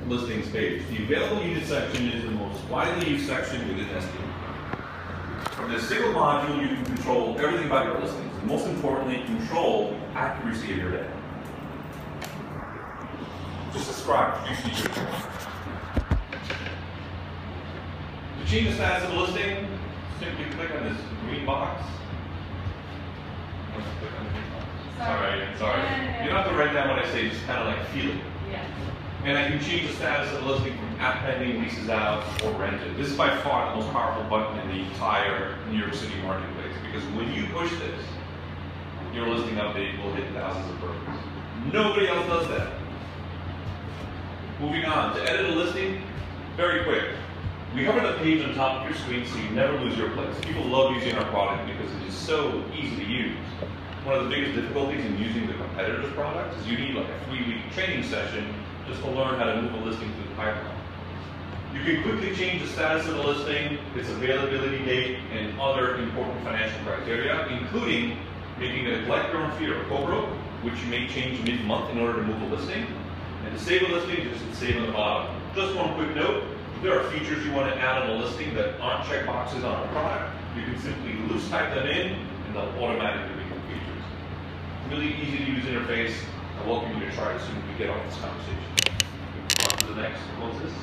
listings page. The available unit section is the most widely used section within Nestio. From this single module, you can control everything about your listings, and most importantly, control the accuracy of your data. Just subscribe to features. To change the status of the listing, simply click on this green box. Sorry. You don't have to write down what I say, just kind of like feel it. Yeah. And I can change the status of the listing from app pending, leases out, or rented. This is by far the most powerful button in the entire New York City marketplace, because when you push this, your listing update will hit thousands of brokers. Nobody else does that. Moving on, to edit a listing, very quick. We hover the page on top of your screen so you never lose your place. People love using our product because it is so easy to use. One of the biggest difficulties in using the competitor's product is you need like a 3-week training session just to learn how to move a listing through the pipeline. You can quickly change the status of the listing, its availability date, and other important financial criteria, including making it a collect your own fee or co-broke, which you may change mid-month in order to move a listing. And to save a listing, just hit save on the bottom. Just one quick note, if there are features you want to add on a listing that aren't checkboxes on a product, you can simply loose type them in and they'll automatically become features. Really easy to use interface. I welcome you to try it as soon as we get off this conversation. On to the next. What's this?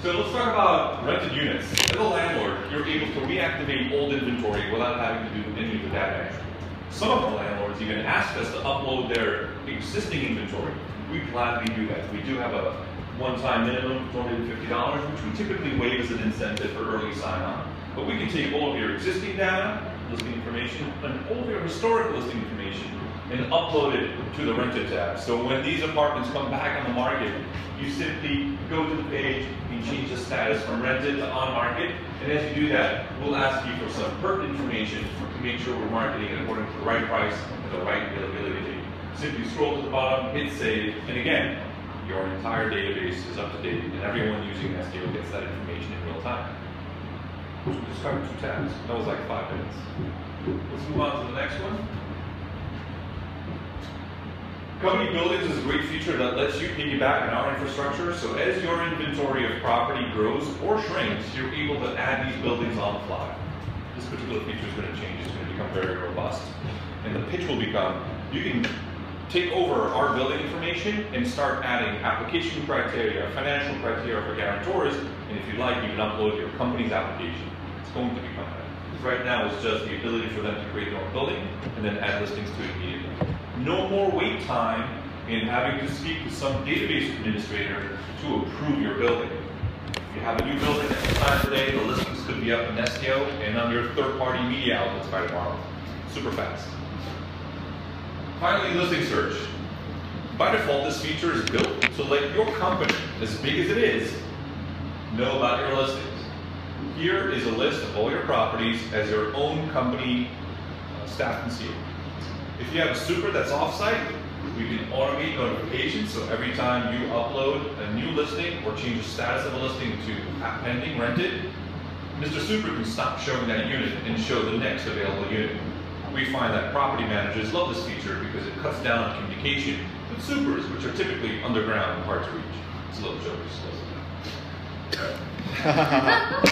So let's talk about rented units. As a landlord, you're able to reactivate old inventory without having to do any of the data entry. Some of our landlords even ask us to upload their existing inventory. We gladly do that. We do have a one-time minimum of $250, which we typically waive as an incentive for early sign-on. But we can take all of your existing data, listing information, and all of your historic listing information and upload it to the rented tab. So when these apartments come back on the market, you simply go to the page and change the status from rented to on market. And as you do that, we'll ask you for some pertinent information to make sure we're marketing it according to the right price and the right availability date. Simply scroll to the bottom, hit save, and again, your entire database is up to date, and everyone using Nestio gets that information in real time. We just covered 2 tabs. That was like 5 minutes. Let's move on to the next one. Company buildings is a great feature that lets you piggyback on our infrastructure, so as your inventory of property grows or shrinks, you're able to add these buildings on the fly. This particular feature is going to change. It's going to become very robust. And the pitch will become, you can take over our building information and start adding application criteria, financial criteria for guarantors, and if you like, you can upload your company's application. It's going to become that. Right now, it's just the ability for them to create their own building and then add listings to it immediately. No more wait time in having to speak to some database administrator to approve your building. If you have a new building at the time today, the listings could be up in Nestio and on your third-party media outlets by tomorrow. Super fast. Finally, listing search. By default, this feature is built to let your company, as big as it is, know about your listings. Here is a list of all your properties as your own company staff can see it. If you have a super that's off-site, we can automate notifications, so every time you upload a new listing or change the status of a listing to app pending, rented, Mr. Super can stop showing that unit and show the next available unit. We find that property managers love this feature because it cuts down on communication with supers, which are typically underground and hard to reach. It's a little joke, just close it down.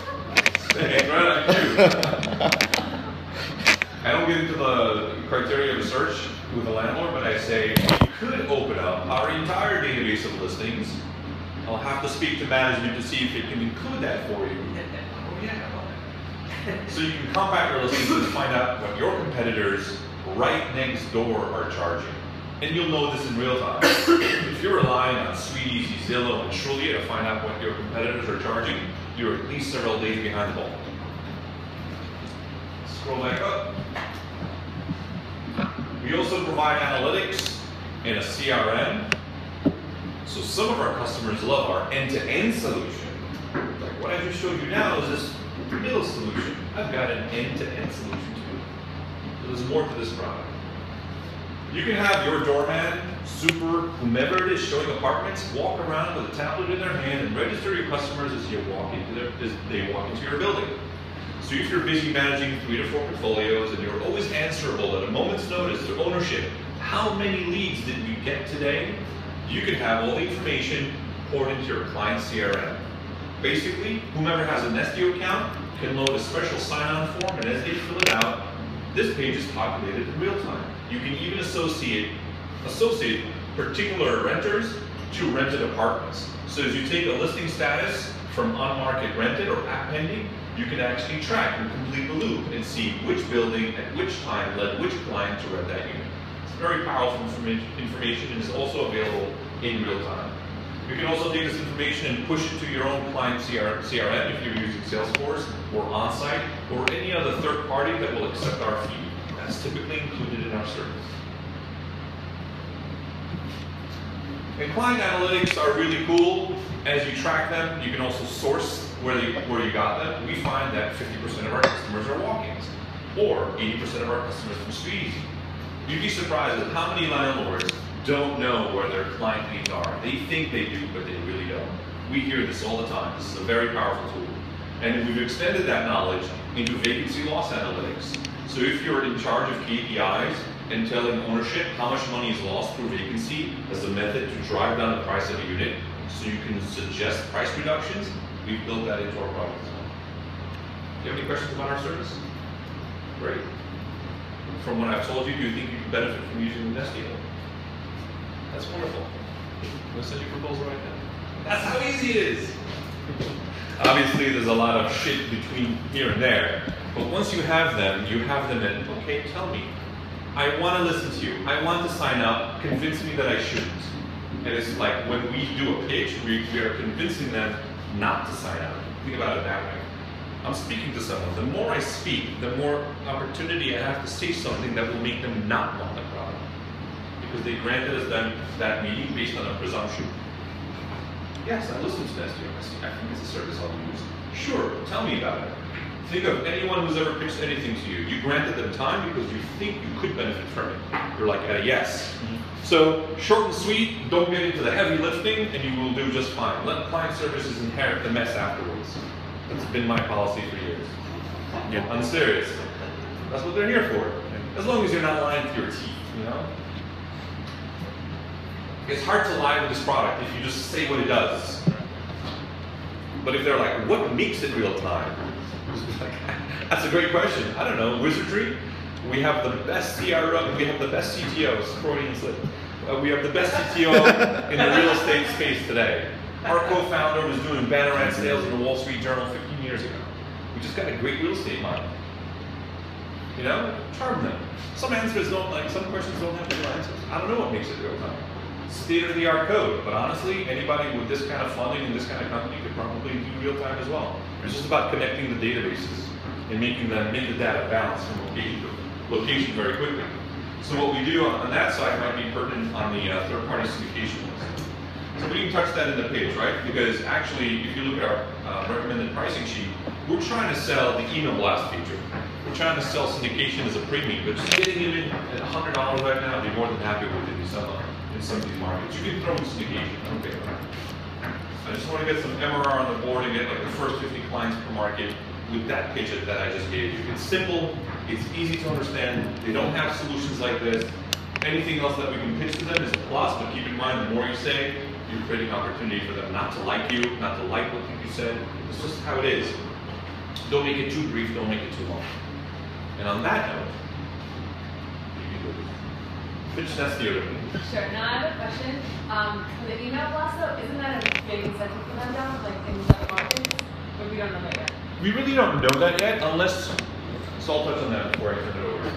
I don't get into the criteria of search with the landlord, but I say you could open up our entire database of listings. I'll have to speak to management to see if it can include that for you. Oh yeah. So you can compact your listings and find out what your competitors right next door are charging. And you'll know this in real time. If you're relying on SweetEasy, Zillow, and Trulia to find out what your competitors are charging, you're at least several days behind the ball. Scroll back up. We also provide analytics and a CRM. So some of our customers love our end-to-end solution. Like what I just showed you now is this middle solution. I've got an end-to-end solution too. So there's more to this product. You can have your doorman, super, whomever it is showing apartments, walk around with a tablet in their hand and register your customers as they walk into your building. So if you're busy managing 3 to 4 portfolios and you're always answerable at a moment's notice to ownership, how many leads did we get today? You can have all the information poured into your client CRM. Basically, whomever has a Nestio account can load a special sign-on form, and as they fill it out, this page is populated in real time. You can even associate particular renters to rented apartments. So as you take a listing status from on-market rented or app pending, you can actually track and complete the loop and see which building at which time led which client to rent that unit. It's very powerful information and is also available in real time. You can also take this information and push it to your own client CRM if you're using Salesforce or OnSite or any other third party that will accept our feed. That's typically included in our service. And client analytics are really cool. As you track them, you can also source where you got them. We find that 50% of our customers are walk-ins, or 80% of our customers from Speedy. You'd be surprised at how many landlords don't know where their client leads are. They think they do, but they really don't. We hear this all the time. This is a very powerful tool. And we've extended that knowledge into vacancy loss analytics. So if you're in charge of KPIs and telling ownership how much money is lost through vacancy as a method to drive down the price of a unit, so you can suggest price reductions, we've built that into our product as well. Do you have any questions about our service? Great. From what I've told you, do you think you can benefit from using Nestio? That's wonderful. I'm going to send you a proposal right now. That's how easy it is. Obviously, there's a lot of shit between here and there, but once you have them and, okay, tell me. I want to listen to you. I want to sign up. Convince me that I shouldn't. And it's like when we do a pitch, we are convincing them not to sign up. Think about it that way. I'm speaking to someone. The more I speak, the more opportunity I have to say something that will make them not want the product. Because they granted us that meeting based on a presumption. Yes, I listened to Nestio. I think it's a service I'll use. Sure, tell me about it. Think of anyone who's ever pitched anything to you. You granted them time because you think you could benefit from it. You're like, yes. So, short and sweet, don't get into the heavy lifting, and you will do just fine. Let client services inherit the mess afterwards. That's been my policy for years. Yeah, I'm serious. That's what they're here for. As long as you're not lying to your teeth, you know? It's hard to lie with this product if you just say what it does. But if they're like, what makes it real time? That's a great question. I don't know, wizardry? We have the best CRO, we have the best CTOs, Freudian slip. We have the best CTO in the real estate space today. Our co-founder was doing banner ad sales in the Wall Street Journal 15 years ago. We just got a great real estate mind. You know, charm them. Some answers don't, like, some questions don't have real answers. I don't know what makes it real time. State-of-the-art code, but honestly, anybody with this kind of funding and this kind of company could probably do real time as well. It's just about connecting the databases and making the data bounce from location to location very quickly. So what we do on that side might be pertinent on the third-party syndication list. So we can touch that in the page, right? Because actually, if you look at our recommended pricing sheet, we're trying to sell the email blast feature. We're trying to sell syndication as a premium, but just getting it in at $100 right now, I'd be more than happy with it in some of these markets. You can throw in syndication, I don't care. I just want to get some MRR on the board and get like the first 50 clients per market with that pitch that I just gave you. It's simple, it's easy to understand, they don't have solutions like this. Anything else that we can pitch to them is a plus, but keep in mind, the more you say, you're creating opportunity for them not to like you, not to like what you said. It's just how it is. Don't make it too brief, don't make it too long. And on that note, pitch Nestio. Sure. Now I have a question. For the email blast, though, isn't that a big incentive for them now, like in the markets? Or we don't know that yet? We really don't know that yet, unless, so I'll touch on that before I turn it over.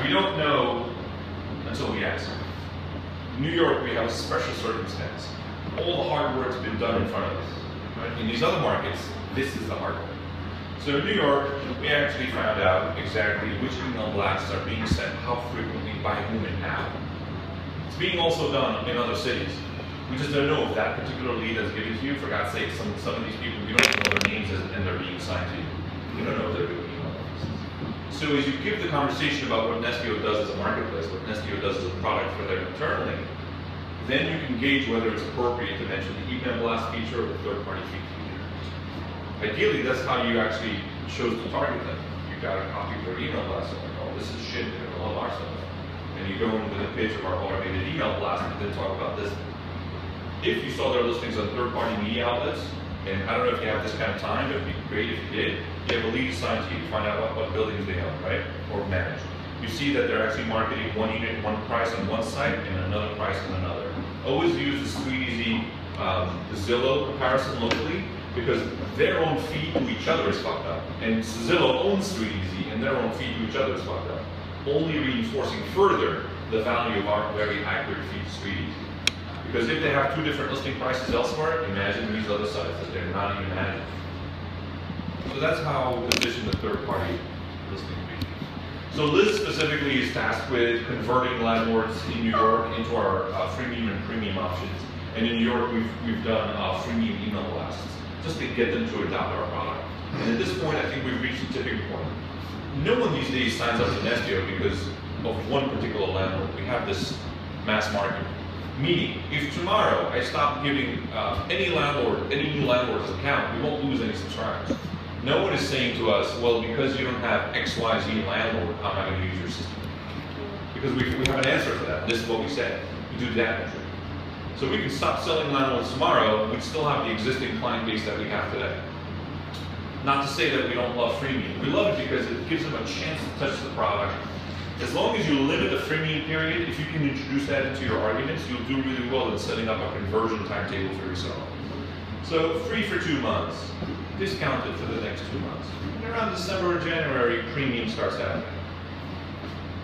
We don't know until we ask. In New York, we have a special circumstance. All the hard work's been done in front of us. Right? In these other markets, this is the hard work. So in New York, we actually found out exactly which email blasts are being sent, how frequently, by whom, and how. It's being also done in other cities. We just don't know if that particular lead is given to you. For God's sake, some of these people, you don't even know their names and they're being assigned to you. You don't know if they're doing email blasts. So as you give the conversation about what Nestio does as a marketplace, what Nestio does as a product for them internally, then you can gauge whether it's appropriate to mention the email blast feature or the third-party feed feature. Ideally, that's how you actually chose to target them. You got a copy of their email blast and like, oh, this is shit, they're gonna love our stuff. and you go into the page of our automated email blast and then talk about this. If you saw their listings on third-party media outlets, and I don't know if you have this kind of time, but it'd be great if you did, you have a lead assigned to you to find out what buildings they own, right? Or manage. You see that they're actually marketing one unit, one price on one site and another price on another. Always use the SweetEasy Zillow comparison locally, because their own feed to each other is fucked up. And Zillow owns SweetEasy, and their own feed to each other is fucked up. Only reinforcing further the value of our very accurate feed to SweetEasy. Because if they have two different listing prices elsewhere, imagine these other sites that they're not even managing. So that's how we position the third-party listing feed. So Liz specifically is tasked with converting landlords in New York into our freemium and premium options. And in New York, we've done freemium email blasts, just to get them to adopt our product. And at this point, I think we've reached a tipping point. No one these days signs up to Nestio because of one particular landlord. We have this mass market. Meaning, if tomorrow I stop giving any new landlord's account, we won't lose any subscribers. No one is saying to us, well, because you don't have XYZ landlord, I'm not going to use your system. Because we have an answer for that. This is what we said. We do data entry. So we can stop selling landlords tomorrow, we still have the existing client base that we have today. Not to say that we don't love freemium. We love it because it gives them a chance to touch the product. As long as you limit the freemium period, if you can introduce that into your arguments, you'll do really well in setting up a conversion timetable for yourself. So free for 2 months, discounted for the next 2 months. And around December or January, premium starts happening.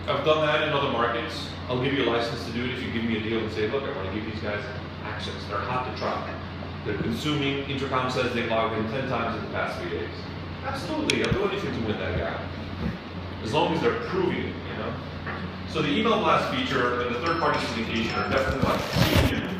I've done that in other markets. I'll give you a license to do it if you give me a deal and say, look, I want to give these guys access. They're hot to try. They're consuming. Intercom says they logged in 10 times in the past 3 days. Absolutely, I'll do anything to win that guy. As long as they're proving it, you know? So the email blast feature and the third-party syndication are definitely like